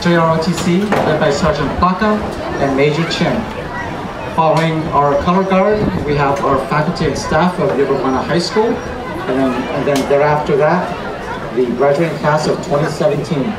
JROTC, led by Sergeant Plaka and Major Chin. Following our color guard, we have our faculty and staff of Yerba Buena High School, and then thereafter that, the graduating class of 2017.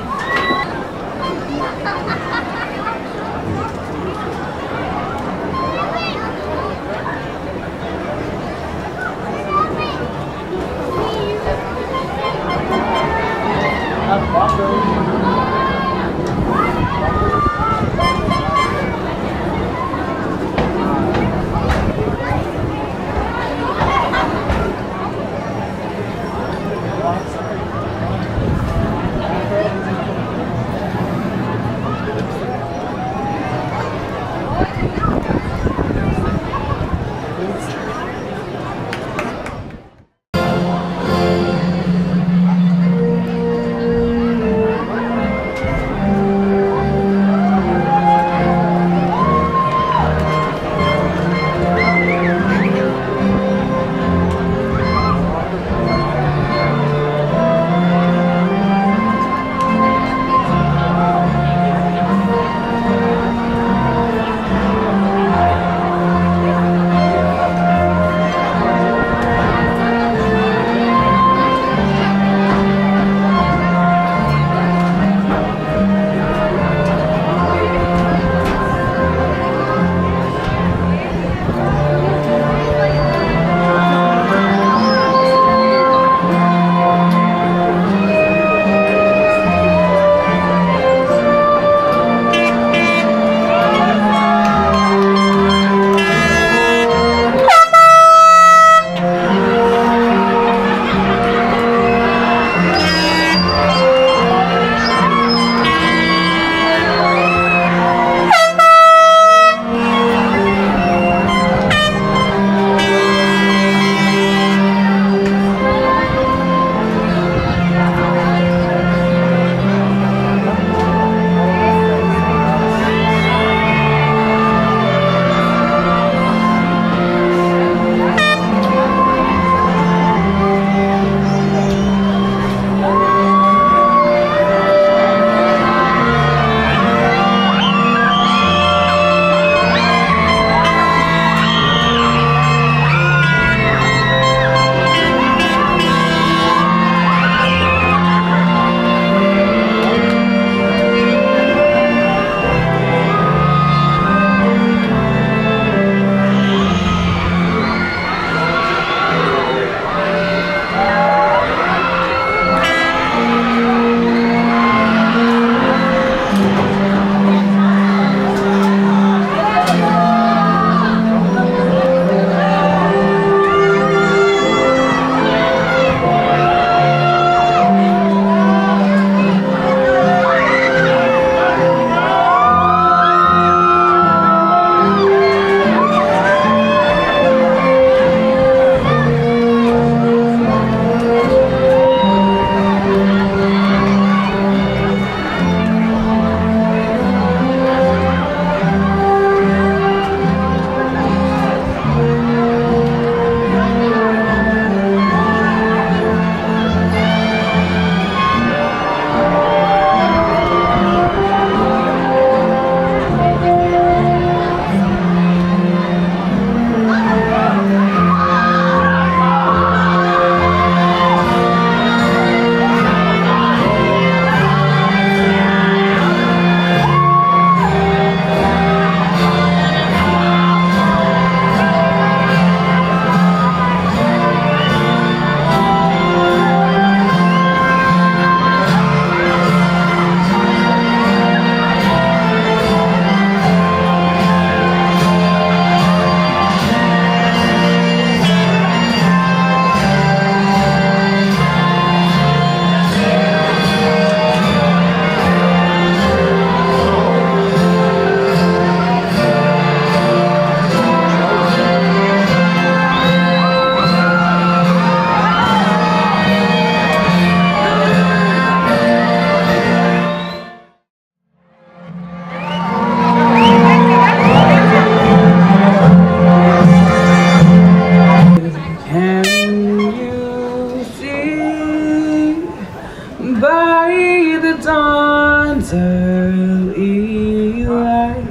early light,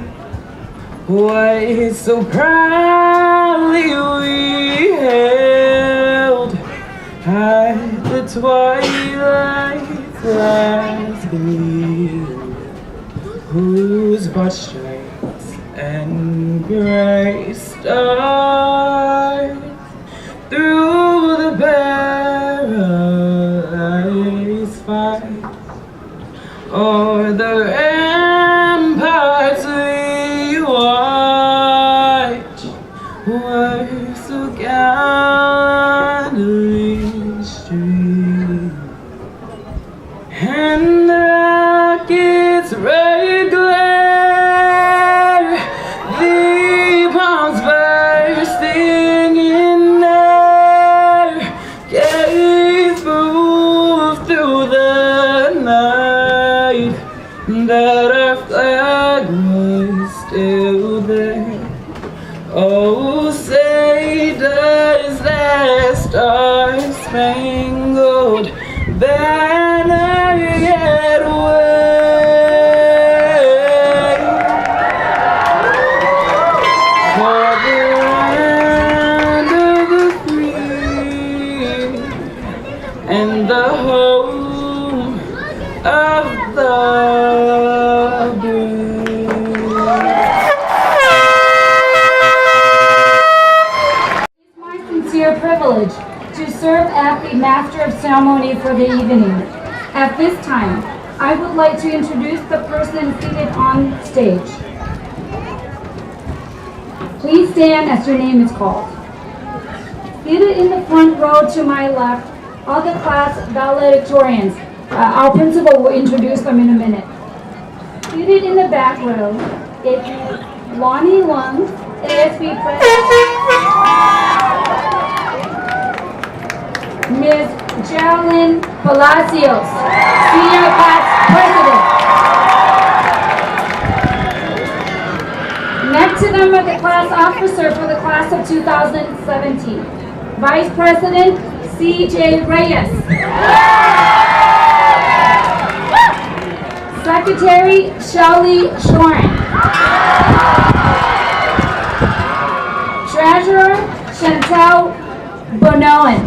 what so proudly we hailed at the twilight's last gleam, whose broad stripes and gray stars through the perilous fight o'er the ramparts we watch were so gallantly streamed, and the rocket's red glare, the bombs bursting in air, gave proof through the night that our flag was still there. Oh, say does that star-spangled banner yet wave for the land of the free and the home of the brave? Sincere privilege to serve as the Master of Ceremony for the evening. At this time, I would like to introduce the person seated on stage. Please stand as your name is called. Seated in the front row to my left are the class valedictorians. Our principal will introduce them in a minute. Seated in the back row is Lonnie Lung, ASB President, Ms. Geraldine Palacios, Senior Class President. Next to them are the class officer for the class of 2017, Vice President C.J. Reyes, Secretary Shelly Shoren, Treasurer Chantel Bonoan,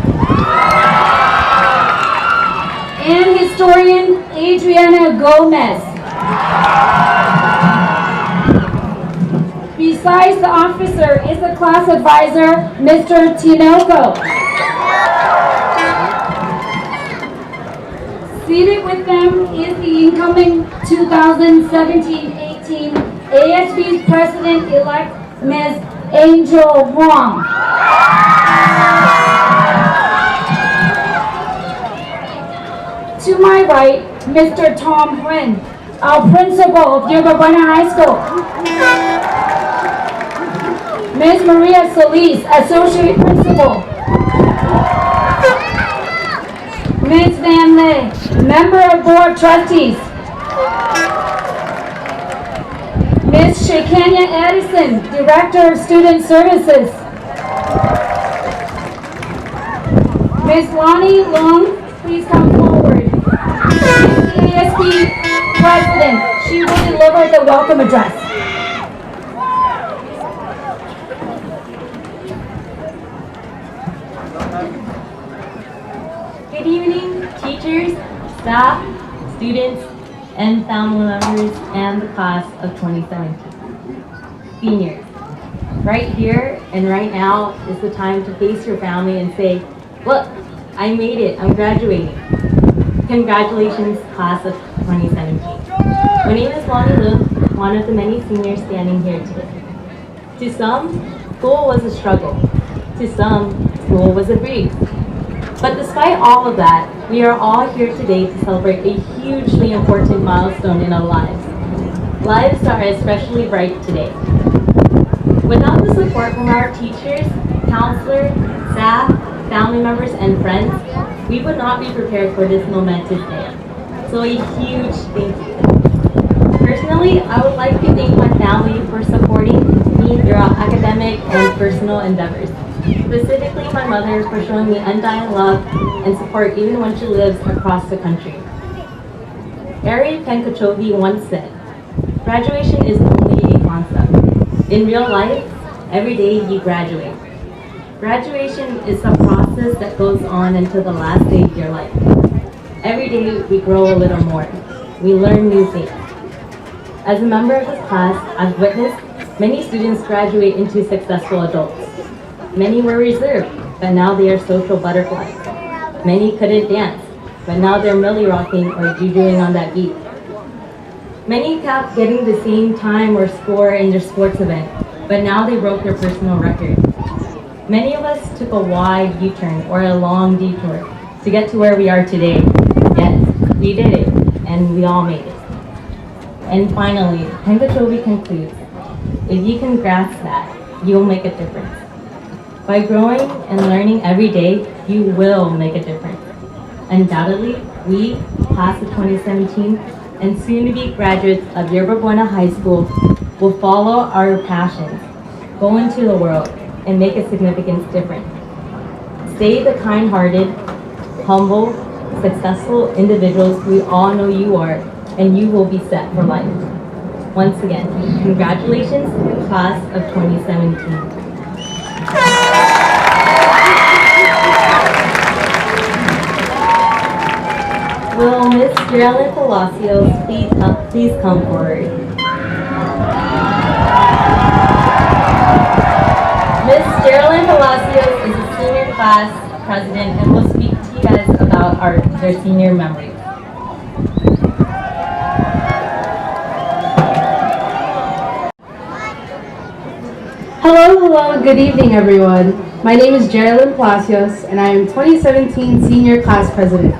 and Historian Adriana Gomez. Besides the officer is the class advisor, Mr. Tinoco. Seated with them is the incoming 2017-18 ASB's President-elect, Ms. Angel Wong. To my right, Mr. Tom Huen, our principal of Yerba Buena High School. Ms. Maria Solis, associate principal. Ms. Van Lay, member of board trustees. Ms. Shekanya Edison, director of student services. Ms. Lonnie Long, please come forward. The ASB president, she will deliver the welcome address. Good evening, teachers, staff, students, and family members, and the class of 2017. Seniors, right here and right now is the time to face your family and say, look, I made it, I'm graduating. Congratulations, class of 2017. My name is Lonnie Lu, one of the many seniors standing here today. To some, school was a struggle. To some, school was a breeze. But despite all of that, we are all here today to celebrate a hugely important milestone in our lives. Lives are especially bright today. Without the support from our teachers, counselors, staff, family members, and friends, we would not be prepared for this momentous day. So a huge thank you. Personally, I would like to thank my family for supporting me throughout academic and personal endeavors. Specifically, my mother for showing me undying love and support even when she lives across the country. Ari Penkochovi once said, graduation is only a concept. In real life, every day you graduate. Graduation is a process that goes on until the last day of your life. Every day we grow a little more. We learn new things. As a member of this class, I've witnessed many students graduate into successful adults. Many were reserved, but now they are social butterflies. Many couldn't dance, but now they're milli rocking or jujuing on that beat. Many kept getting the same time or score in their sports event, but now they broke their personal record. Many of us took a wide U-turn or a long detour to get to where we are today. Yes, we did it, and we all made it. And finally, Penkochovi concludes, if you can grasp that, you'll make a difference. By growing and learning every day, you will make a difference. Undoubtedly, we, class of 2017, and soon-to-be graduates of Yerba Buena High School will follow our passions, go into the world, and make a significant difference. Stay the kind-hearted, humble, successful individuals we all know you are, and you will be set for life. Once again, congratulations, class of 2017. Will Miss Geraldine Palacios please come forward? Miss Geraldine Palacios is a senior class president and will speak to you guys about their senior memories. Hello, good evening everyone. My name is Geraldine Palacios and I am 2017 Senior Class President.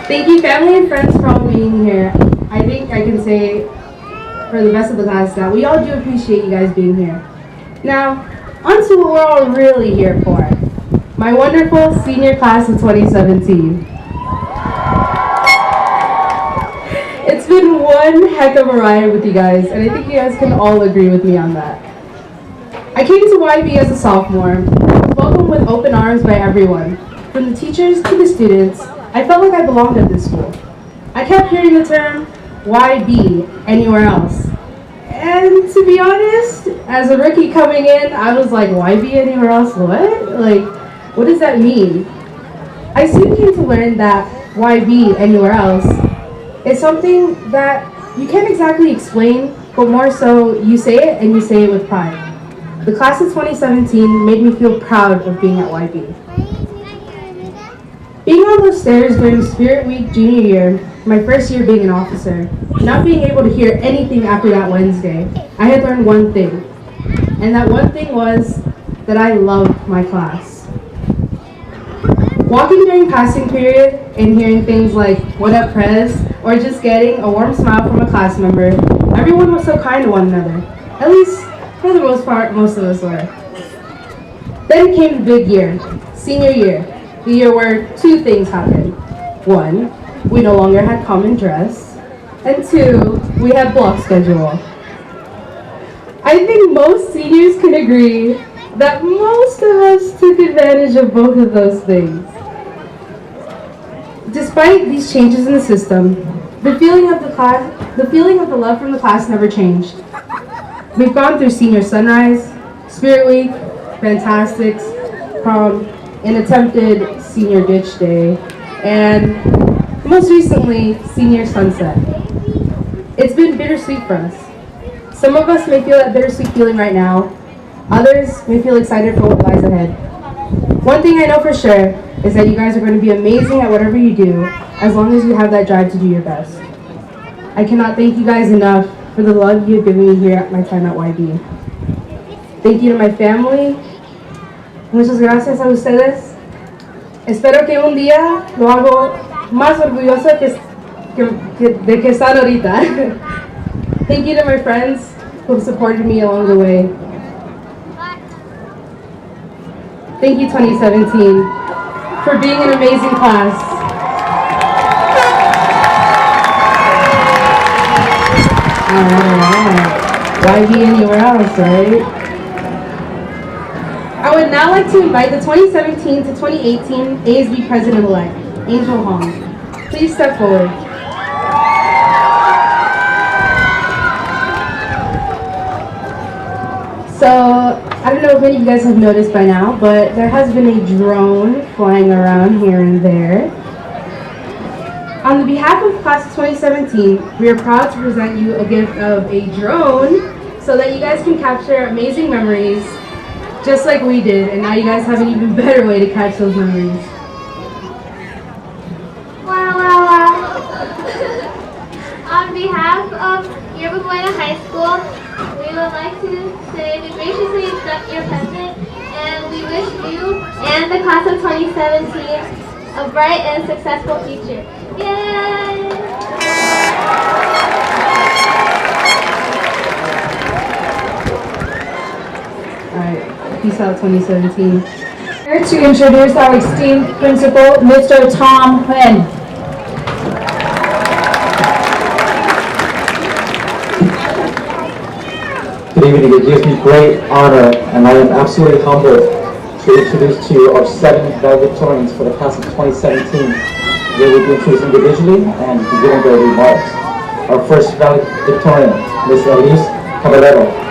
Thank you family and friends for all being here. I think I can say for the rest of the class that we all do appreciate you guys being here. Now, on to what we're all really here for. My wonderful senior class of 2017. It's been one heck of a ride with you guys, and I think you guys can all agree with me on that. I came to YB as a sophomore, welcomed with open arms by everyone. From the teachers to the students, I felt like I belonged at this school. I kept hearing the term, YB, anywhere else. And to be honest, as a rookie coming in, I was like, YB anywhere else? What? Like, what does that mean? I soon came to learn that YB anywhere else is something that you can't exactly explain, but more so you say it and you say it with pride. The class of 2017 made me feel proud of being at YB. Being on those stairs during Spirit Week junior year, my first year being an officer, not being able to hear anything after that Wednesday, I had learned one thing. And that one thing was that I loved my class. Walking during passing period and hearing things like, "What up, Prez?" or just getting a warm smile from a class member, everyone was so kind to one another. At least, for the most part, most of us were. Then came the big year, senior year, the year where two things happened. One, we no longer had common dress, and two, we had block schedule. I think most seniors can agree that most of us took advantage of both of those things. Despite these changes in the system, the feeling of the love from the class never changed. We've gone through senior sunrise, Spirit Week, Fantastics, prom, an attempted senior ditch day, and most recently, senior sunset. It's been bittersweet for us. Some of us may feel that bittersweet feeling right now. Others may feel excited for what lies ahead. One thing I know for sure is that you guys are going to be amazing at whatever you do, as long as you have that drive to do your best. I cannot thank you guys enough for the love you have given me here at my time at YB. Thank you to my family. Muchas gracias a ustedes. Espero que un día lo hago más orgullosa de que están ahorita. Thank you to my friends who have supported me along the way. Thank you 2017 for being an amazing class. Alright. Why be anywhere else, right? I I would now like to invite the 2017 to 2018 ASB President-elect, Angel Hong. Please step forward. So, I don't know if any of you guys have noticed by now, but there has been a drone flying around here and there. On the behalf of Class of 2017, we are proud to present you a gift of a drone so that you guys can capture amazing memories just like we did, and now you guys have an even better way to catch those memories. Wow, wow, wow. On behalf of Yerba Buena High School, we would like to say we graciously accept your present, and we wish you and the class of 2017 a bright and successful future. Yay! Alright, peace out 2017. Here to introduce our esteemed principal, Mr. Tom Huynh. Good evening. It gives me great honor, and I am absolutely humbled to introduce to you our 7 valedictorians for the class of 2017. They will be introduced individually and be given their remarks. Our first valedictorian, Ms. Elise Caballero.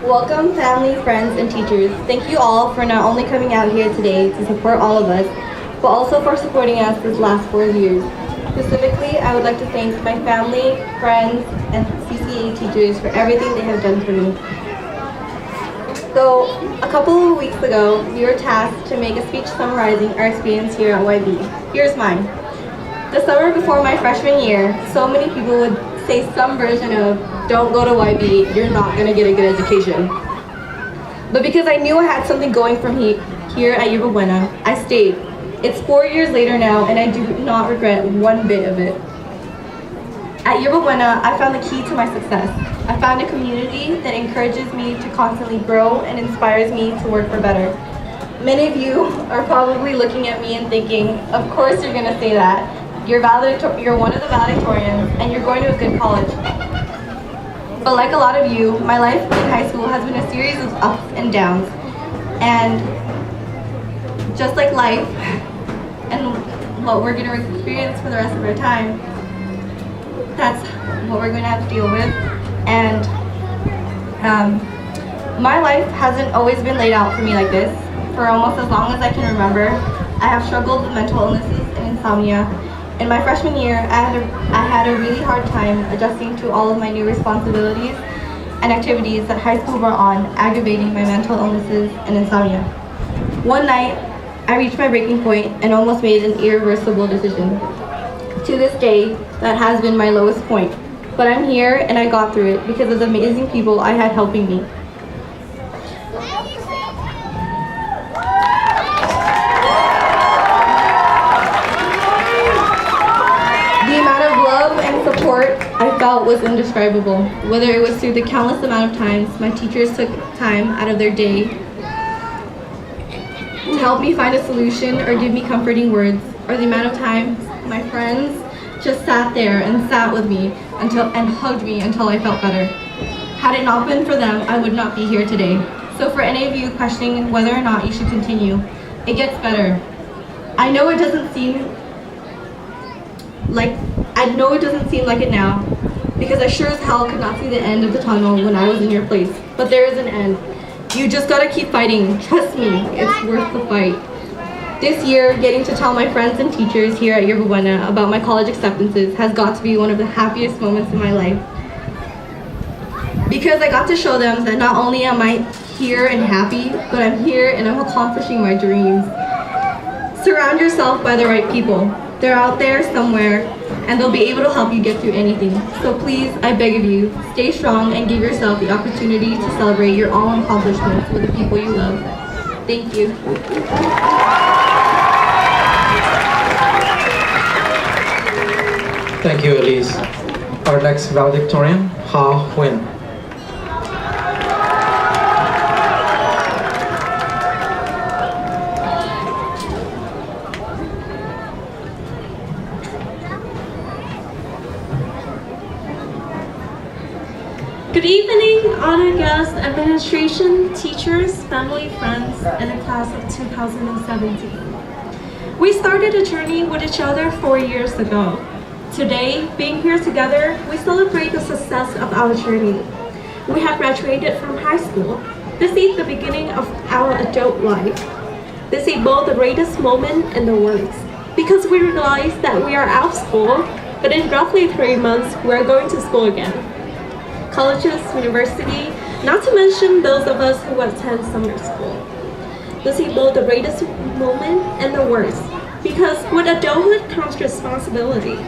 Welcome, family, friends, and teachers. Thank you all for not only coming out here today to support all of us, but also for supporting us these last 4 years. Specifically, I would like to thank my family, friends, and CCA teachers for everything they have done for me. So, a couple of weeks ago, we were tasked to make a speech summarizing our experience here at YB. Here's mine. The summer before my freshman year, so many people would say some version of, "Don't go to YB, you're not going to get a good education." But because I knew I had something going from here at Yerba Buena, I stayed. It's 4 years later now, and I do not regret one bit of it. At Yerba Buena, I found the key to my success. I found a community that encourages me to constantly grow and inspires me to work for better. Many of you are probably looking at me and thinking, of course you're gonna say that. You're one of the valedictorians, and you're going to a good college. But like a lot of you, my life in high school has been a series of ups and downs. And just like life, and what we're going to experience for the rest of our time, that's what we're going to have to deal with. And my life hasn't always been laid out for me like this. For almost as long as I can remember, I have struggled with mental illnesses and insomnia. In my freshman year, I had a really hard time adjusting to all of my new responsibilities and activities that high school brought on, aggravating my mental illnesses and insomnia. One night, I reached my breaking point and almost made an irreversible decision. To this day, that has been my lowest point. But I'm here and I got through it because of the amazing people I had helping me. The amount of love and support I felt was indescribable. Whether it was through the countless amount of times my teachers took time out of their day to help me find a solution or give me comforting words, or the amount of time my friends just sat there and sat with me and hugged me until I felt better. Had it not been for them, I would not be here today. So for any of you questioning whether or not you should continue, it gets better. I know it doesn't seem like it now, because I sure as hell could not see the end of the tunnel when I was in your place. But there is an end. You just gotta keep fighting. Trust me, it's worth the fight. This year, getting to tell my friends and teachers here at Yerba Buena about my college acceptances has got to be one of the happiest moments in my life. Because I got to show them that not only am I here and happy, but I'm here and I'm accomplishing my dreams. Surround yourself by the right people. They're out there somewhere, and they'll be able to help you get through anything. So please, I beg of you, stay strong and give yourself the opportunity to celebrate your own accomplishments with the people you love. Thank you. Thank you, Elise. Our next valedictorian, Ha Huynh. honored guests, administration, teachers, family, friends, and the class of 2017. We started a journey with each other 4 years ago. Today, being here together, we celebrate the success of our journey. We have graduated from high school. This is the beginning of our adult life. This is both the greatest moment and the worst, because we realize that we are out of school, but in roughly 3 months, we are going to school again. Colleges, university, not to mention those of us who attend summer school. This is both the greatest moment and the worst, because with adulthood comes responsibility.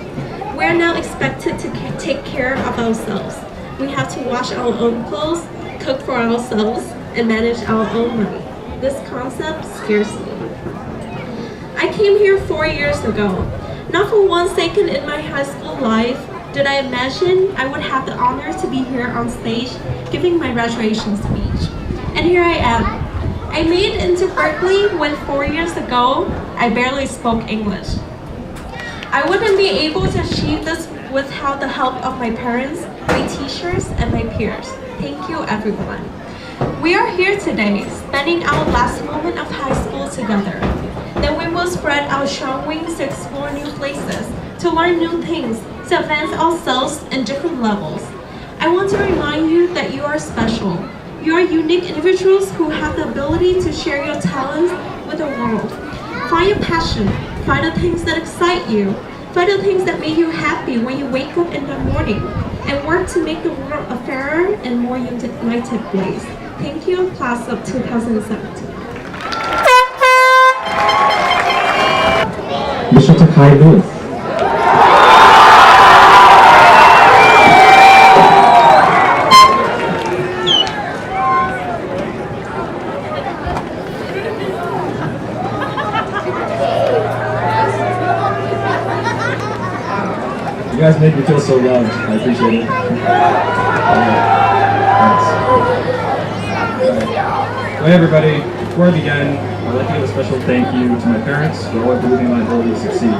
We are now expected to take care of ourselves. We have to wash our own clothes, cook for ourselves, and manage our own money. This concept scares me. I came here 4 years ago. Not for 1 second in my high school life did I imagine I would have the honor to be here on stage giving my graduation speech. And here I am. I made it into Berkeley when 4 years ago, I barely spoke English. I wouldn't be able to achieve this without the help of my parents, my teachers, and my peers. Thank you, everyone. We are here today, spending our last moment of high school together. Then we will spread our strong wings to explore new places, to learn new things, to advance ourselves in different levels. I want to remind you that you are special. You are unique individuals who have the ability to share your talents with the world. Find your passion, find the things that excite you, find the things that make you happy when you wake up in the morning, and work to make the world a fairer and more united place. Thank you, class of 2017. Mr. Takai Lewis. You guys make me feel so loved. I appreciate it. Thanks. Hey everybody, before I begin, I'd like to give a special thank you to my parents for always believing in my ability to succeed.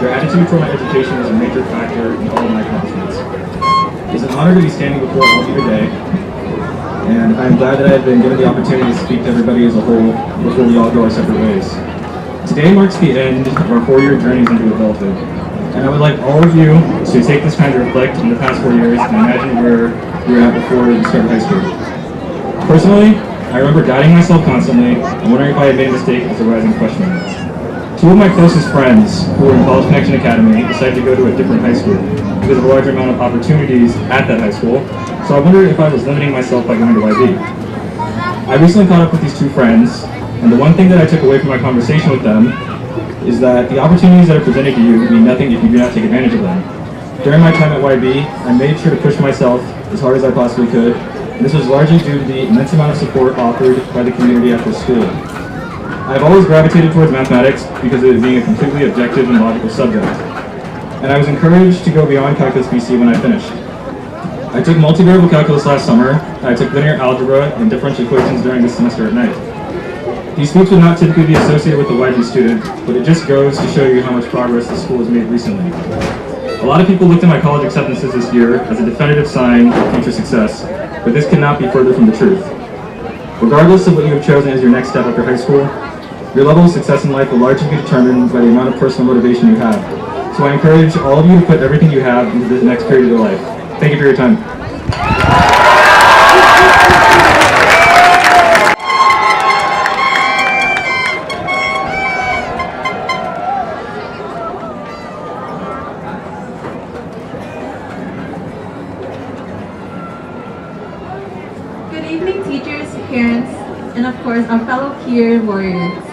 Their attitude toward my education is a major factor in all of my accomplishments. It's an honor to be standing before all of you today, and I'm glad that I have been given the opportunity to speak to everybody as a whole before we all go our separate ways. Today marks the end of our 4-year journeys into adulthood, and I would like all of you to take this time to reflect on the past 4 years and imagine where you were at before you started high school. Personally, I remember doubting myself constantly and wondering if I had made a mistake as a rising freshman. 2 of my closest friends, who were in College Connection Academy, decided to go to a different high school because of a larger amount of opportunities at that high school, so I wondered if I was limiting myself by going to YB. I recently caught up with these 2 friends, and the one thing that I took away from my conversation with them is that the opportunities that are presented to you mean nothing if you do not take advantage of them. During my time at YB, I made sure to push myself as hard as I possibly could, and this was largely due to the immense amount of support offered by the community at this school. I've always gravitated towards mathematics because of it being a completely objective and logical subject, and I was encouraged to go beyond Calculus BC when I finished. I took multivariable calculus last summer, and I took linear algebra and differential equations during this semester at night. These feats would not typically be associated with a YB student, but it just goes to show you how much progress the school has made recently. A lot of people looked at my college acceptances this year as a definitive sign of future success, but this cannot be further from the truth. Regardless of what you have chosen as your next step after high school, your level of success in life will largely be determined by the amount of personal motivation you have. So I encourage all of you to put everything you have into this next period of your life. Thank you for your time. Parents, and of course our fellow peer warriors.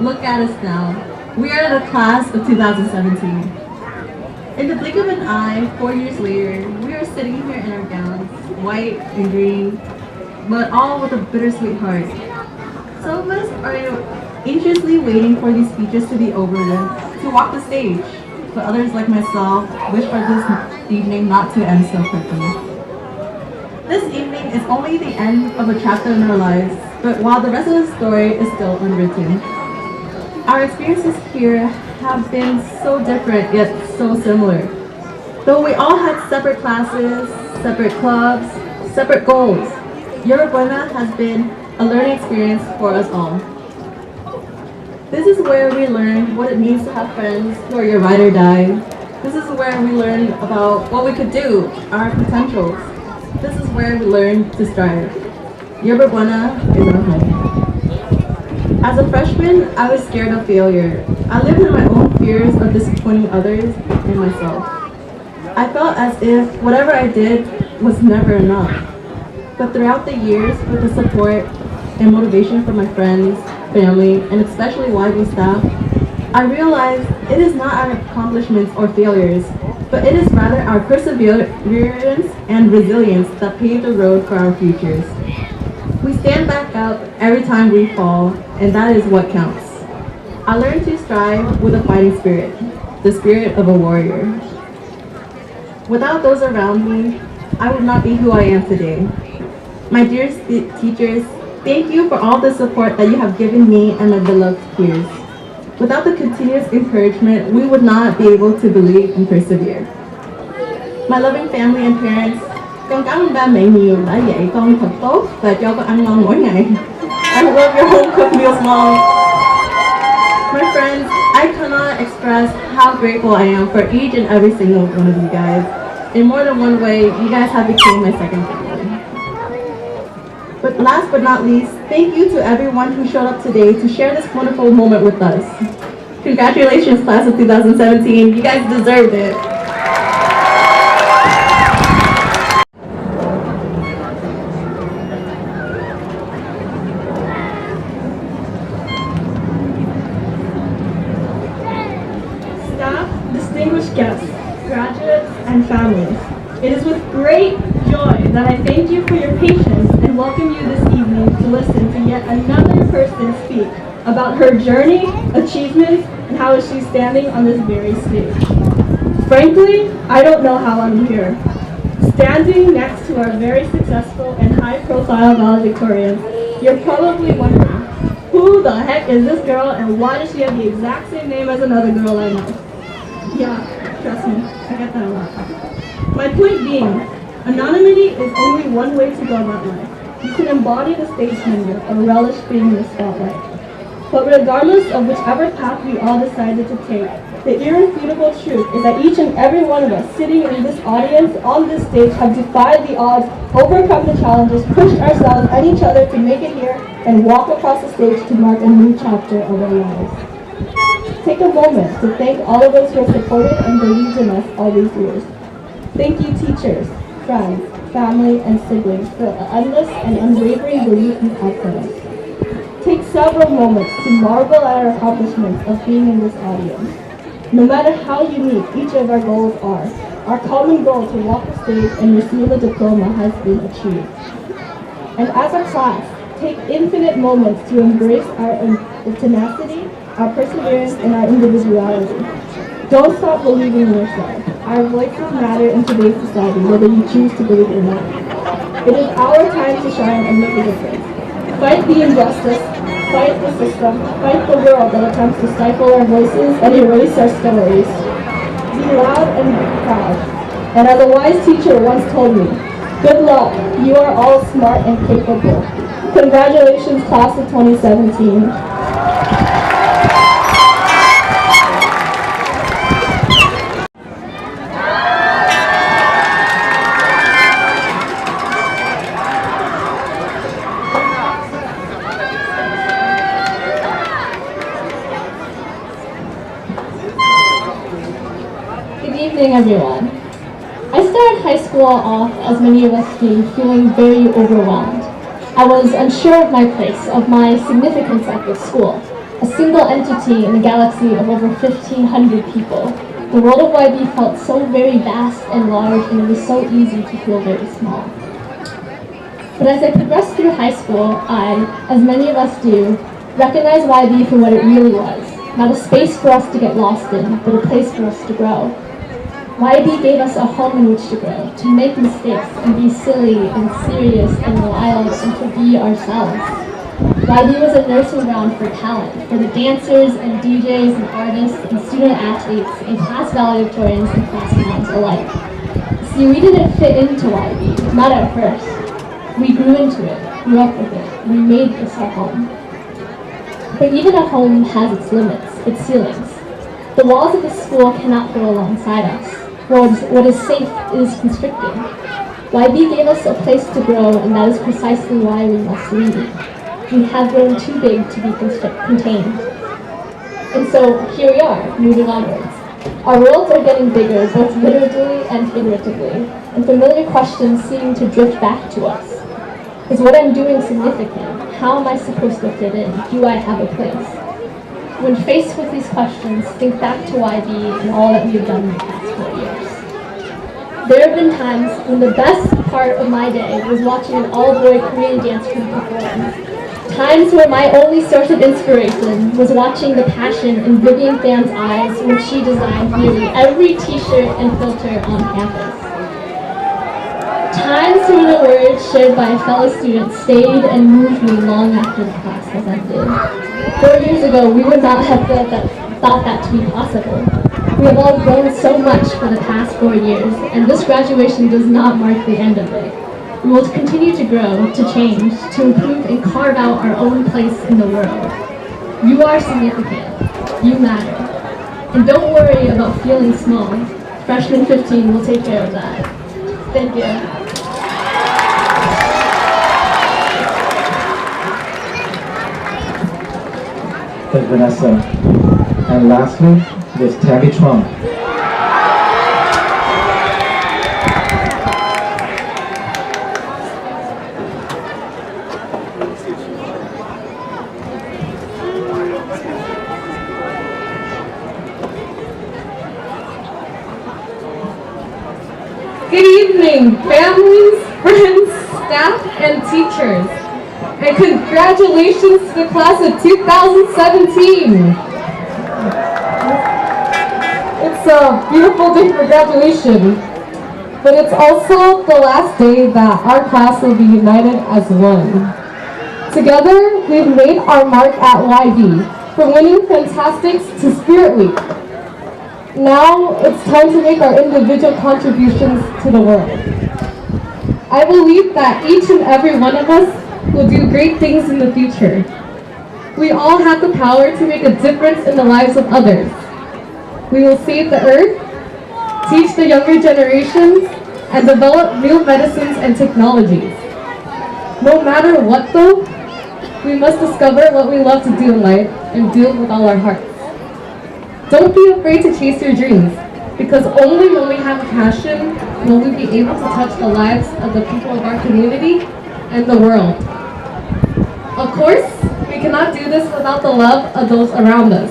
Look at us now. We are the class of 2017. In the blink of an eye, 4 years later, we are sitting here in our gowns, white and green, but all with a bittersweet heart. Some of us are anxiously waiting for these speeches to be over with, to walk the stage, but others like myself wish for this evening not to end so quickly. This evening is only the end of a chapter in our lives, but while the rest of the story is still unwritten. Our experiences here have been so different yet so similar. Though we all had separate classes, separate clubs, separate goals. Yerba Buena has been a learning experience for us all. This is where we learn what it means to have friends who are your ride or die. This is where we learn about what we could do, our potentials. This is where we learn to strive. Yerba Buena is our home. As a freshman, I was scared of failure. I lived in my own fears of disappointing others and myself. I felt as if whatever I did was never enough. But throughout the years, with the support and motivation from my friends, family, and especially YB staff, I realized it is not our accomplishments or failures, but it is rather our perseverance and resilience that pave the road for our futures. We stand back up every time we fall, and that is what counts. I learned to strive with a fighting spirit, the spirit of a warrior. Without those around me, I would not be who I am today. My dear teachers, thank you for all the support that you have given me and my beloved peers. Without the continuous encouragement, we would not be able to believe and persevere. My loving family and parents, con cảm ơn ba mẹ nhiều đã dạy con thật tốt và cho con ăn ngon mỗi ngày. I love your home cooked meals, Mom. My friends, I cannot express how grateful I am for each and every single one of you guys. In more than one way, you guys have become my second family. But last but not least, thank you to everyone who showed up today to share this wonderful moment with us. Congratulations, class of 2017. You guys deserved it. Staff, distinguished guests, graduates, and families, it is with great joy that I thank you for your patience and welcome you this evening to listen to yet another person speak about her journey, achievements, and how is she standing on this very stage. Frankly, I don't know how I'm here. Standing next to our very successful and high-profile valedictorians, you're probably wondering, who the heck is this girl and why does she have the exact same name as another girl I know? Yeah, trust me, I get that a lot. My point being, anonymity is only one way to go about life. You can embody the stage hunger or relish being in the spotlight. But regardless of whichever path we all decided to take, the irrefutable truth is that each and every one of us sitting in this audience on this stage have defied the odds, overcome the challenges, pushed ourselves and each other to make it here, and walk across the stage to mark a new chapter of our lives. Take a moment to thank all of us who have supported and believed in us all these years. Thank you, teachers, friends, family, and siblings for the endless and unwavering belief you have in us. Take several moments to marvel at our accomplishments of being in this audience. No matter how unique each of our goals are, our common goal to walk the stage and receive a diploma has been achieved. And as a class, take infinite moments to embrace our tenacity, our perseverance, and our individuality. Don't stop believing in yourself. Our voices matter in today's society, whether you choose to believe it or not. It is our time to shine and make a difference. Fight the injustice, fight the system, fight the world that attempts to stifle our voices and erase our stories. Be loud and be proud. And as a wise teacher once told me, good luck, you are all smart and capable. Congratulations, class of 2017. Good evening, everyone. I started high school off, as many of us do, feeling very overwhelmed. I was unsure of my place, of my significance at this school, a single entity in a galaxy of over 1,500 people. The world of YB felt so very vast and large, and it was so easy to feel very small. But as I progressed through high school, I, as many of us do, recognized YB for what it really was. Not a space for us to get lost in, but a place for us to grow. YB gave us a home in which to grow, to make mistakes and be silly and serious and wild and to be ourselves. YB was a nursing ground for talent, for the dancers and DJs and artists and student athletes and class valedictorians and class moms alike. See, we didn't fit into YB, not at first. We grew into it, grew up with it, we made this our home. But even a home has its limits, its ceilings. The walls of the school cannot go alongside us. What is safe is constricting. YB gave us a place to grow, and that is precisely why we must leave. We have grown too big to be contained. And so here we are, moving onwards. Our worlds are getting bigger, both literally and figuratively, and familiar questions seem to drift back to us. Is what I'm doing significant? How am I supposed to fit in? Do I have a place? When faced with these questions, think back to YB and all that we've done in the past 4 years. There have been times when the best part of my day was watching an all-boy Korean dance troupe perform. Times where my only source of inspiration was watching the passion in Vivian Fan's eyes when she designed nearly every t-shirt and filter on campus. Times when the words shared by a fellow student stayed and moved me long after the class has ended. 4 years ago, we would not have thought that to be possible. We have all grown so much for the past 4 years, and this graduation does not mark the end of it. We will continue to grow, to change, to improve and carve out our own place in the world. You are significant. You matter. And don't worry about feeling small. Freshman 15 will take care of that. Thank you. Thank you, Vanessa. And lastly, Ms. Tammy Trump. Good evening, families, friends, staff, and teachers. And congratulations to the class of 2017. It's a beautiful day for graduation, but it's also the last day that our class will be united as one. Together, we've made our mark at YB, from winning Fantastics to Spirit Week. Now, it's time to make our individual contributions to the world. I believe that each and every one of us will do great things in the future. We all have the power to make a difference in the lives of others. We will save the earth, teach the younger generations, and develop new medicines and technologies. No matter what though, we must discover what we love to do in life and do it with all our hearts. Don't be afraid to chase your dreams, because only when we have a passion will we be able to touch the lives of the people of our community and the world. Of course, we cannot do this without the love of those around us.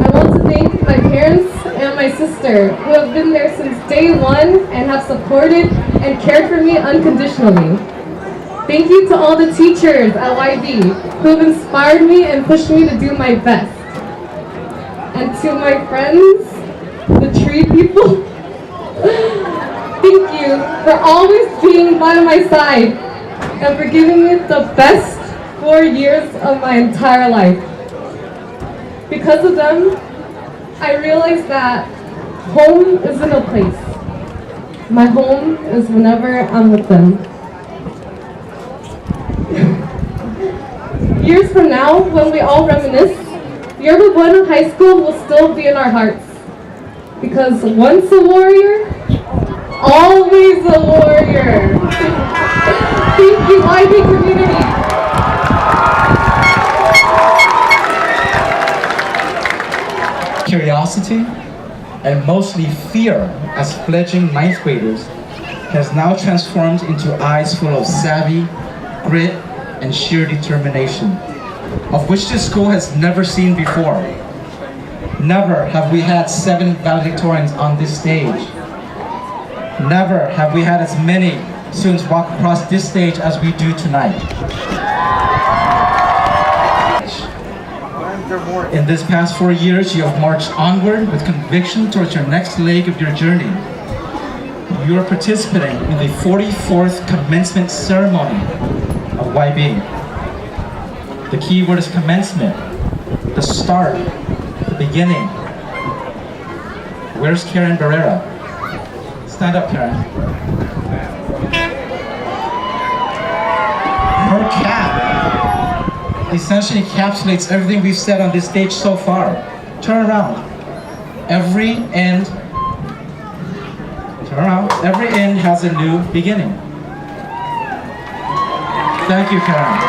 I want to thank my parents and my sister who have been there since day one and have supported and cared for me unconditionally. Thank you to all the teachers at YB who have inspired me and pushed me to do my best. And to my friends, the tree people, thank you for always being by my side and for giving me the best 4 years of my entire life. Because of them, I realized that home isn't a place. My home is whenever I'm with them. Years from now, when we all reminisce, Yerba Buena High School will still be in our hearts. Because once a warrior, always a warrior. Thank you, YB community. Curiosity and mostly fear as fledgling ninth graders has now transformed into eyes full of savvy, grit, and sheer determination, of which this school has never seen before. Never have we had 7 valedictorians on this stage. Never have we had as many students walk across this stage as we do tonight. In this past 4 years, you have marched onward with conviction towards your next leg of your journey. You are participating in the 44th commencement ceremony of YB. The key word is commencement, the start, the beginning. Where's Karen Barrera? Stand up, Karen. essentially encapsulates everything we've said on this stage so far. Turn around. Every end has a new beginning. Thank you, Karen.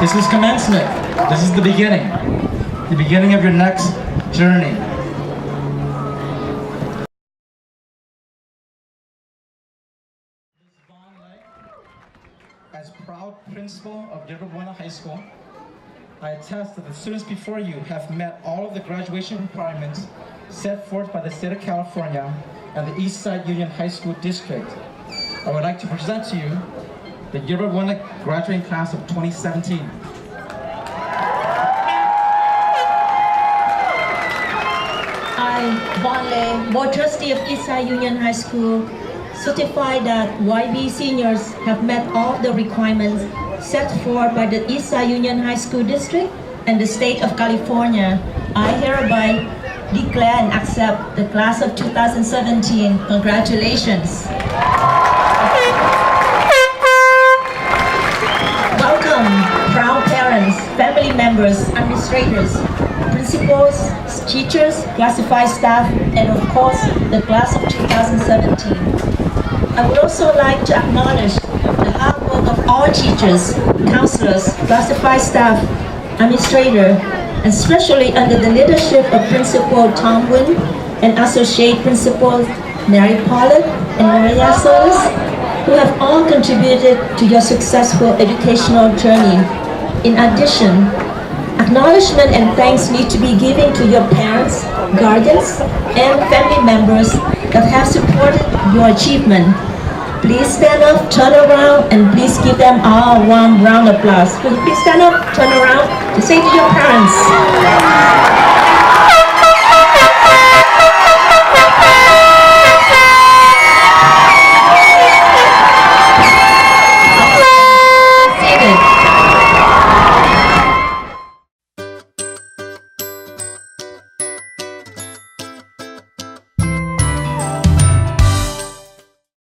This is commencement. This is the beginning of your next journey. As proud principal of Buena High School, I attest that the students before you have met all of the graduation requirements set forth by the state of California and the Eastside Union High School District. I would like to present to you the Yerba graduating class of 2017. I, Buena, board trustee of Eastside Union High School, certify that YB seniors have met all the requirements set forth by the Eastside Union High School District and the state of California. I hereby declare and accept the class of 2017. Congratulations. Welcome, proud parents, family members, administrators, principals, teachers, classified staff, and of course, the class of 2017. I would also like to acknowledge the hard work of all teachers, counselors, classified staff, administrator, and especially under the leadership of Principal Tom Wynn and Associate Principals Mary Pollard and Maria Solis, who have all contributed to your successful educational journey. In addition, acknowledgement and thanks need to be given to your parents, guardians, and family members that have supported your achievement. Please stand up, turn around, and please give them all a warm round of applause. Will you please stand up, turn around, and say to your parents.